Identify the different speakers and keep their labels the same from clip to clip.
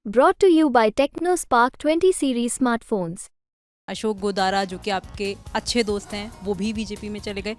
Speaker 1: Brought to you by TechnoSpark 20 series smartphones.
Speaker 2: Ashok Godara जो कि आपके अच्छे दोस्त हैं वो भी बीजेपी में चले गए।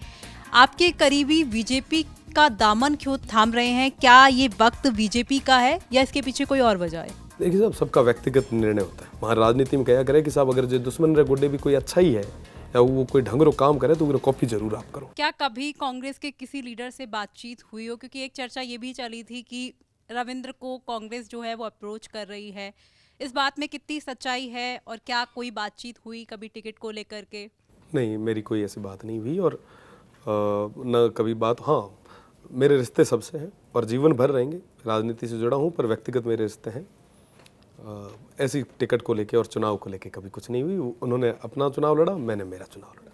Speaker 2: आपके करीबी बीजेपी का दामन क्यों थाम रहे हैं? क्या ये वक्त बीजेपी का है या इसके पीछे कोई और वजह है?
Speaker 3: देखिए साहब, सबका व्यक्तिगत निर्णय होता है। वहाँ राजनीति में क्या करे कि साहब अगर जो दुश्मन रे गुड्डे भी कोई अच्छा ही है या वो कोई ढंगरो काम करे तो वो कॉपी जरूर आप करो।
Speaker 2: क्या कभी कांग्रेस के किसी लीडर से बातचीत हुई हो? क्योंकि एक चर्चा ये भी चली थी कि रविंद्र को कांग्रेस जो है वो अप्रोच कर रही है। इस बात में कितनी सच्चाई है और क्या कोई बातचीत हुई कभी टिकट को लेकर के?
Speaker 3: नहीं, मेरी कोई ऐसी बात नहीं हुई और न कभी बात। हाँ, मेरे रिश्ते सबसे हैं और जीवन भर रहेंगे। राजनीति से जुड़ा हूँ पर व्यक्तिगत मेरे रिश्ते हैं। ऐसी टिकट को लेके और चुनाव को लेके कभी कुछ नहीं हुई। उन्होंने अपना चुनाव लड़ा, मैंने मेरा चुनाव लड़ा।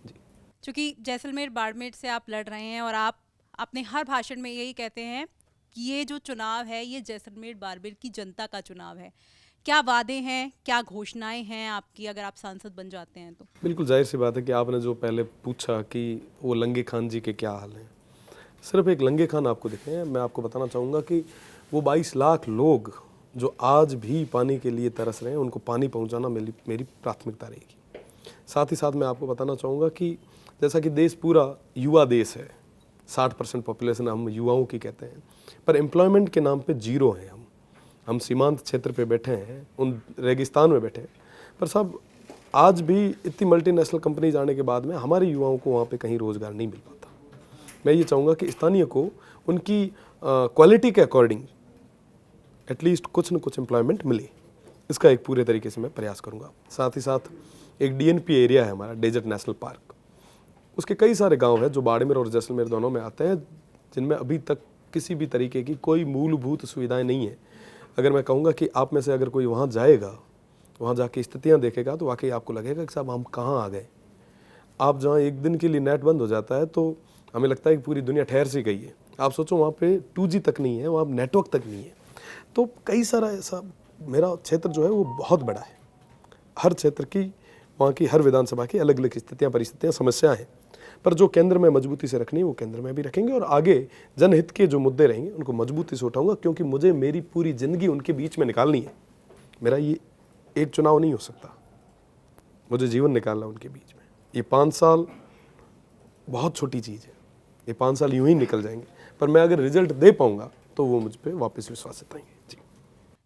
Speaker 3: जी।
Speaker 2: चूँकि जैसलमेर बाड़मेर से आप लड़ रहे हैं और आप अपने हर भाषण में यही कहते हैं कि ये जो चुनाव है ये जैसलमेर बाड़मेर की जनता का चुनाव है। क्या वादे हैं, क्या घोषणाएं हैं आपकी अगर आप सांसद बन जाते हैं तो?
Speaker 3: बिल्कुल जाहिर सी बात है कि आपने जो पहले पूछा कि वो लंगे खान जी के क्या हाल हैं, सिर्फ एक लंगे खान आपको दिखे हैं। मैं आपको बताना चाहूँगा कि वो 22 लाख लोग जो आज भी पानी के लिए तरस रहे हैं, उनको पानी पहुँचाना मेरी प्राथमिकता रहेगी। साथ ही साथ मैं आपको बताना चाहूँगा कि जैसा कि देश पूरा युवा देश है, 60% पॉपुलेशन हम युवाओं की कहते हैं, पर एम्प्लॉयमेंट के नाम पे जीरो हैं। हम सीमांत क्षेत्र पे बैठे हैं, उन रेगिस्तान में बैठे हैं, पर साहब आज भी इतनी मल्टीनेशनल कंपनी जाने के बाद में हमारे युवाओं को वहाँ पे कहीं रोज़गार नहीं मिल पाता। मैं ये चाहूँगा कि स्थानीय को उनकी क्वालिटी के अकॉर्डिंग एटलीस्ट कुछ न कुछ एम्प्लॉयमेंट मिले, इसका एक पूरे तरीके से मैं प्रयास करूँगा। साथ ही साथ एक DNP एरिया है हमारा, डेजर्ट नेशनल पार्क, उसके कई सारे गांव हैं जो बाड़मेर और जैसलमेर दोनों में आते हैं, जिनमें अभी तक किसी भी तरीके की कोई मूलभूत सुविधाएं नहीं है। अगर मैं कहूँगा कि आप में से अगर कोई वहाँ जाएगा, वहाँ जाके स्थितियाँ देखेगा तो वाकई आपको लगेगा कि साहब हम कहाँ आ गए। आप जहाँ एक दिन के लिए नेट बंद हो जाता है तो हमें लगता है कि पूरी दुनिया ठहर सी गई है। आप सोचो वहाँ पे 2G तक नहीं है, वहाँ नेटवर्क तक नहीं है। तो कई सारा ऐसा, मेरा क्षेत्र जो है वो बहुत बड़ा है। हर क्षेत्र की, वहाँ की हर विधानसभा की अलग अलग स्थितियाँ, परिस्थितियाँ, समस्याएं हैं, पर जो केंद्र में मजबूती से रखनी है वो केंद्र में भी रखेंगे और आगे जनहित के जो मुद्दे रहेंगे उनको मजबूती से उठाऊंगा, क्योंकि मुझे मेरी पूरी जिंदगी उनके बीच में निकालनी है। मेरा ये एक चुनाव नहीं हो सकता, मुझे जीवन निकालना उनके बीच में। ये 5 साल बहुत छोटी चीज़ है, ये 5 साल यूं ही निकल जाएंगे, पर मैं अगर रिजल्ट दे पाऊंगा तो वो मुझ पर वापस विश्वास जताएंगे। जी।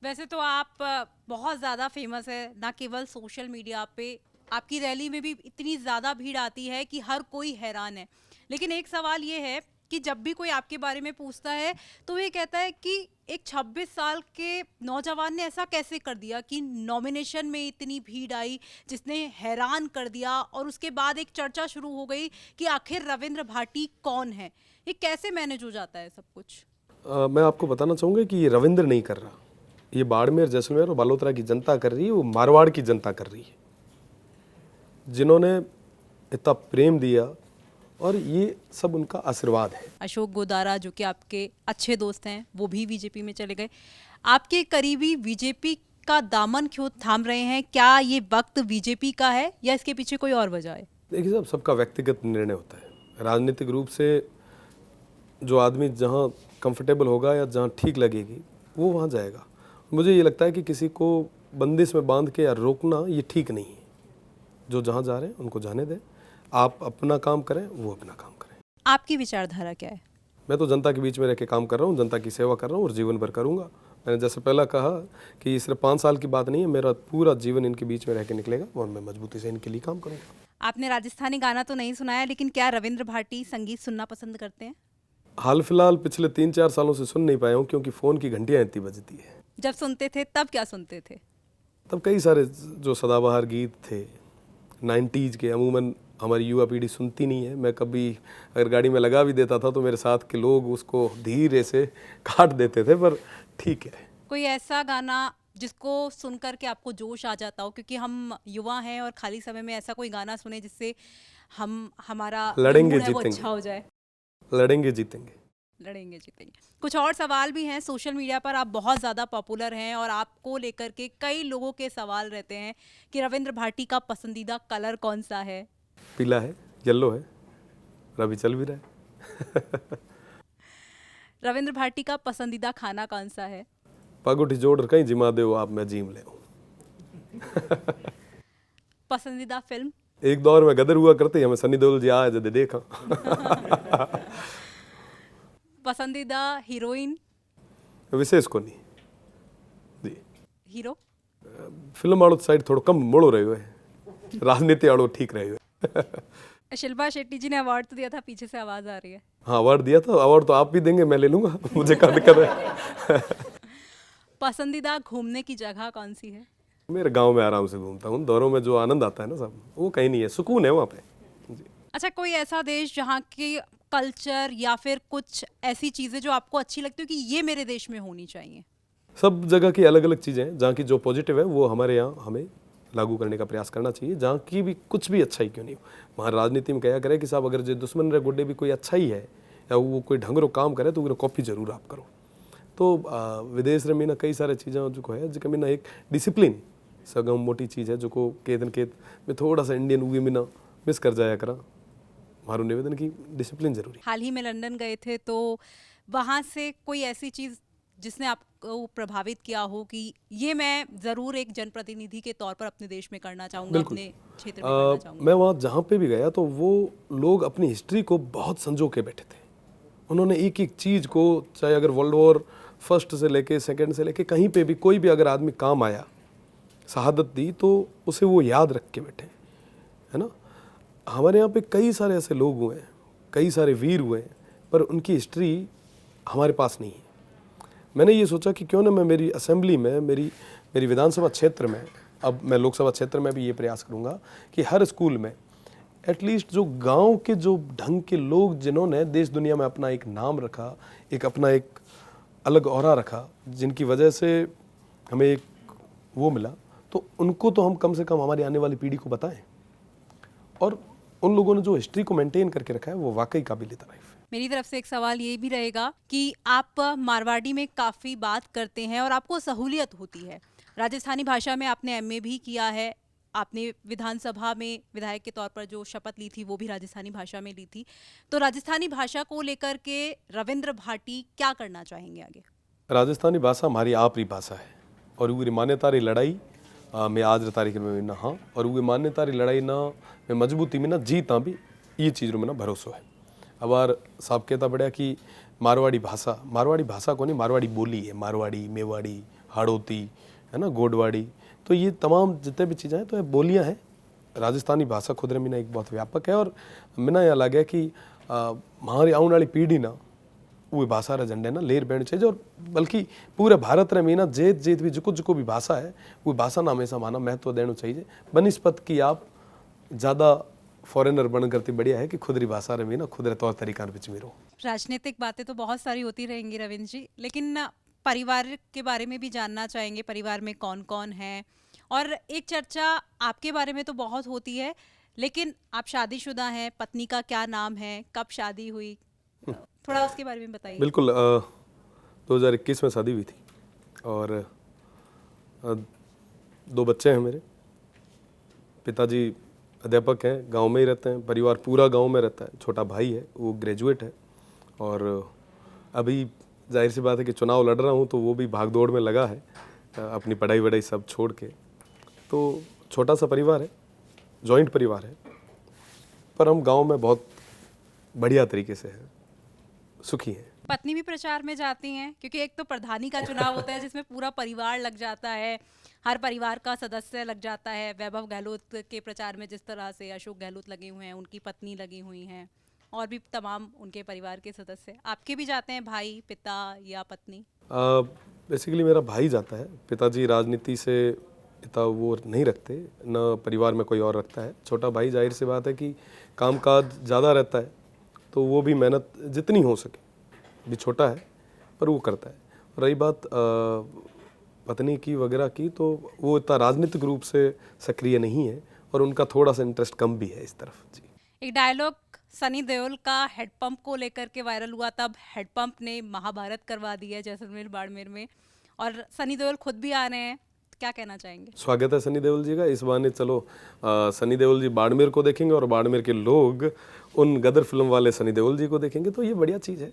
Speaker 2: वैसे तो आप बहुत ज़्यादा फेमस है, ना केवल सोशल मीडिया पे, आपकी रैली में भी इतनी ज़्यादा भीड़ आती है कि हर कोई हैरान है। लेकिन एक सवाल ये है कि जब भी कोई आपके बारे में पूछता है तो ये कहता है कि एक 26 साल के नौजवान ने ऐसा कैसे कर दिया कि नॉमिनेशन में इतनी भीड़ आई जिसने हैरान कर दिया, और उसके बाद एक चर्चा शुरू हो गई कि आखिर रविंद्र भाटी कौन है। ये कैसे मैनेज हो जाता है सब कुछ?
Speaker 3: मैं आपको बताना चाहूँगा कि ये रविंद्र नहीं कर रहा, ये बाड़मेर, जैसलमेर और बालोतरा की जनता कर रही है, वो मारवाड़ की जनता कर रही है, जिन्होंने इतना प्रेम दिया और ये सब उनका आशीर्वाद है।
Speaker 2: अशोक गोदारा जो कि आपके अच्छे दोस्त हैं वो भी बीजेपी में चले गए। आपके करीबी बीजेपी का दामन क्यों थाम रहे हैं? क्या ये वक्त बीजेपी का है या इसके पीछे कोई और वजह है?
Speaker 3: देखिए साहब, सबका व्यक्तिगत निर्णय होता है। राजनीतिक रूप से जो आदमी जहाँ कंफर्टेबल होगा या जहाँ ठीक लगेगी वो वहाँ जाएगा। मुझे ये लगता है कि किसी को बंदिश में बांध के या रोकना ये ठीक नहीं है। जो जहाँ जा रहे हैं उनको जाने दें, आप अपना काम करें, वो अपना काम करें।
Speaker 2: आपकी विचारधारा क्या है?
Speaker 3: मैं तो जनता के बीच में रह के काम कर रहा हूँ, जनता की सेवा कर रहा हूँ और जीवन भर करूँगा। मैंने जैसे पहला कहा कि ये सिर्फ 5 साल की बात नहीं है, मेरा पूरा जीवन इनके बीच में रह के निकलेगा और मैं मजबूती से इनके लिए काम करूँगा।
Speaker 2: आपने राजस्थानी गाना तो नहीं सुनाया, लेकिन क्या रविंद्र भाटी संगीत सुनना पसंद करते हैं?
Speaker 3: हाल फिलहाल पिछले 3-4 सालों से सुन नहीं पाया हूँ, क्योंकि फ़ोन की घंटियाँ इतनी बजती है।
Speaker 2: जब सुनते थे तब क्या सुनते थे?
Speaker 3: तब कई सारे जो सदाबहार गीत थे 90s के, अमूमन हमारी युवा पीढ़ी सुनती नहीं है। मैं कभी अगर गाड़ी में लगा भी देता था तो मेरे साथ के लोग उसको धीरे से काट देते थे, पर ठीक है।
Speaker 2: कोई ऐसा गाना जिसको सुनकर के आपको जोश आ जाता हो? क्योंकि हम युवा हैं और खाली समय में ऐसा कोई गाना सुने जिससे हमारा
Speaker 3: लड़ेंगे
Speaker 2: मूड है वो
Speaker 3: जीतेंगे,
Speaker 2: अच्छा हो जाए।
Speaker 3: लड़ेंगे जीतेंगे।
Speaker 2: लड़ेंगे जीतेंगे। कुछ और सवाल भी हैं। सोशल मीडिया पर आप बहुत ज़्यादा पॉपुलर हैं और आपको लेकर के कई लोगों के सवाल रहते हैं कि रविंद्र भाटी का पसंदीदा कलर कौन सा है?
Speaker 3: पीला है, येलो है और अभी चल भी रहा है।
Speaker 2: रविंद्र भाटी का पसंदीदा खाना कौन सा है?
Speaker 3: पग उठी जोड़ कहीं जिमा दो आप मैं जीम ले।
Speaker 2: पसंदीदा फिल्म?
Speaker 3: एक दौर में गदर हुआ करते हमें सनी देओल जी आया जब देखा।
Speaker 2: पसंदीदा हीरोइन?
Speaker 3: विशेष को नहीं जी।
Speaker 2: हीरो?
Speaker 3: फिल्म वालों साइड थोड़ा कम मोड़ो रहे हुए, राजनीति वालों ठीक रहे हुए।
Speaker 2: शिल्पा शेट्टी जी ने अवार्ड तो दिया था, पीछे से आवाज आ रही है।
Speaker 3: हाँ अवार्ड दिया था, अवार्ड तो आप भी देंगे, मैं ले लूंगा, मुझे क्या दिक्कत है।
Speaker 2: पसंदीदा घूमने की जगह कौन सी है?
Speaker 3: मेरे गांव में आराम से घूमता हूँ, दौरों में जो आनंद आता है ना सब, वो कहीं नहीं है, सुकून है वहाँ पे जी।
Speaker 2: अच्छा, कोई ऐसा देश जहाँ की कल्चर या फिर कुछ ऐसी चीजें जो आपको अच्छी लगती हो कि ये मेरे देश में होनी चाहिए?
Speaker 3: सब जगह की अलग अलग चीज़ें हैं, जहाँ की जो पॉजिटिव है वो हमारे यहाँ हमें लागू करने का प्रयास करना चाहिए। जहाँ की भी कुछ भी अच्छा ही क्यों नहीं हो, वहाँ राजनीति में क्या करे कि साहब अगर जो दुश्मन रहे गुड्डे भी कोई अच्छा ही है या वो कोई ढंगरो काम करे तो कॉपी जरूर आप करो। तो विदेश में ना कई सारे चीज़ें जो है जो ना एक डिसिप्लिन सगम मोटी चीज़ है जो को केतन केत में थोड़ा सा इंडियन उगे में ना मिस कर जाया करा। हमारा निवेदन की डिसिप्लिन जरूरी।
Speaker 2: हाल ही में लंदन गए थे तो वहाँ से कोई ऐसी चीज़ जिसने आपको प्रभावित किया हो कि ये मैं ज़रूर एक जनप्रतिनिधि के तौर पर अपने देश में करना चाहूँगा, अपने क्षेत्र में करना चाहूँगा?
Speaker 3: मैं वहाँ जहाँ पे भी गया तो वो लोग अपनी हिस्ट्री को बहुत संजो के बैठे थे। उन्होंने एक एक चीज़ को, चाहे अगर वर्ल्ड वॉर फर्स्ट से लेके सेकंड से लेके कहीं पे भी कोई भी अगर आदमी काम आया, शहादत दी, तो उसे वो याद रख के बैठे, है ना। हमारे यहाँ पे कई सारे ऐसे लोग हुए हैं, कई सारे वीर हुए हैं, पर उनकी हिस्ट्री हमारे पास नहीं है। मैंने ये सोचा कि क्यों ना मैं मेरी असेंबली में, मेरी विधानसभा क्षेत्र में, अब मैं लोकसभा क्षेत्र में भी ये प्रयास करूँगा कि हर स्कूल में एटलीस्ट जो गांव के जो ढंग के लोग जिन्होंने देश दुनिया में अपना एक नाम रखा, एक अपना एक अलग औरा रखा, जिनकी वजह से हमें एक वो मिला, तो उनको तो हम कम से कम हमारी आने वाली पीढ़ी को बताएं। और उन लोगों ने जो हिस्ट्री को मेंटेन करके रखा है वो वाकई काबिल तारीफ है।
Speaker 2: मेरी तरफ से एक सवाल ये भी रहेगा कि आप मारवाड़ी में काफ़ी बात करते हैं और आपको सहूलियत होती है। राजस्थानी भाषा में आपने एमए भी किया है, आपने विधानसभा में विधायक के तौर पर जो शपथ ली थी वो भी राजस्थानी भाषा में ली थी। तो राजस्थानी भाषा को लेकर के रविंद्र भाटी क्या करना चाहेंगे आगे?
Speaker 3: राजस्थानी भाषा हमारी आपरी भाषा है और वो मान्यता री लड़ाई में आज तारीख में ना हाँ, और वो मान्यता री लड़ाई ना में मजबूती में ना जीता भी ये चीज़ में ना भरोसा है। अब साहब कहता बढ़िया कि मारवाड़ी भाषा को नहीं, मारवाड़ी बोली है, मारवाड़ी, मेवाड़ी, हाड़ौती, है ना, गोडवाड़ी, तो ये तमाम जितने भी चीज़ें हैं तो ये बोलियां हैं। राजस्थानी भाषा खुद में एक बहुत व्यापक है और मैंने यहाँ लगे कि हमारी आने वाली पीढ़ी ना वो भाषा रे झंडे ना लेर बैठ चाहिए, और बल्कि पूरे भारत रे में ना जेत भी जुको भी भाषा है वो भाषा ना हमेशा माना महत्व देना चाहिए, बनिस्पत की आप ज़्यादा फॉरेनर बन करती बढ़िया है कि खुद री भाषा रे में ना खुद रे तौर तरीका बीच में रहो।
Speaker 2: राजनीतिक बातें तो बहुत सारी होती रहेंगी रविंद्र जी, लेकिन परिवार के बारे में भी जानना चाहेंगे। परिवार में कौन कौन है? और एक चर्चा आपके बारे में तो बहुत होती है, लेकिन आप शादीशुदा हैं, पत्नी का क्या नाम है, कब शादी हुई, थोड़ा उसके बारे में बताइए।
Speaker 3: बिल्कुल, 2021 में शादी हुई थी और 2 बच्चे हैं मेरे। पिताजी अध्यापक हैं, गांव में ही रहते हैं, परिवार पूरा गांव में रहता है। छोटा भाई है, वो ग्रेजुएट है और अभी जाहिर सी बात है कि चुनाव लड़ रहा हूँ तो वो भी भाग दौड़ में लगा है अपनी पढ़ाई वढ़ाई सब छोड़ के। तो छोटा सा परिवार है, जॉइंट परिवार है, पर हम गांव में बहुत बढ़िया तरीके से है, सुखी हैं।
Speaker 2: पत्नी भी प्रचार में जाती हैं, क्योंकि एक तो प्रधानी का चुनाव होता है जिसमें पूरा परिवार लग जाता है, हर परिवार का सदस्य लग जाता है। वैभव गहलोत के प्रचार में जिस तरह से अशोक गहलोत लगे हुए हैं, उनकी पत्नी लगी हुई हैं और भी तमाम उनके परिवार के सदस्य। आपके भी जाते हैं भाई, पिता या पत्नी?
Speaker 3: बेसिकली मेरा भाई जाता है, पिताजी राजनीति से इतना वो नहीं रखते, न परिवार में कोई और रखता है। छोटा भाई जाहिर सी बात है कि कामकाज ज़्यादा रहता है तो वो भी मेहनत जितनी हो सके, भी छोटा है पर वो करता है। रही बात पत्नी की वगैरह की, तो वो इतना राजनीतिक रूप से सक्रिय नहीं है और उनका थोड़ा सा इंटरेस्ट कम भी है इस तरफ जी।
Speaker 2: एक डायलॉग सनी देओल का हेडपंप को लेकर के वायरल हुआ, तब हेडपंप ने महाभारत करवा दी है जैसलमेर बाड़मेर में, और सनी देओल खुद भी आ रहे हैं, क्या कहना चाहेंगे?
Speaker 3: स्वागत है सनी देओल जी का। इस बहाने चलो सनी देओल जी बाड़मेर को देखेंगे और बाड़मेर के लोग उन गदर फिल्म वाले सनी देओल जी को देखेंगे, तो ये बढ़िया चीज़ है,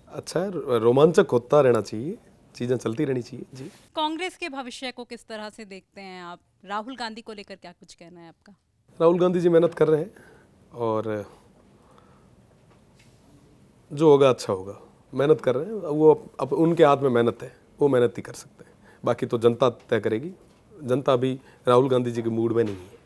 Speaker 3: अच्छा है, रोमांचक होता रहना चाहिए। चीज़ें चलती रहनी चाहिए जी।
Speaker 2: कांग्रेस के भविष्य को किस तरह से देखते हैं आप? राहुल गांधी को लेकर क्या कुछ कहना है आपका?
Speaker 3: राहुल गांधी जी मेहनत कर रहे हैं और जो होगा अच्छा होगा। मेहनत कर रहे हैं, वो अब उनके हाथ में मेहनत है, वो मेहनत ही कर सकते हैं। बाकी तो जनता तय करेगी। जनता भी राहुल गांधी जी के मूड में नहीं है।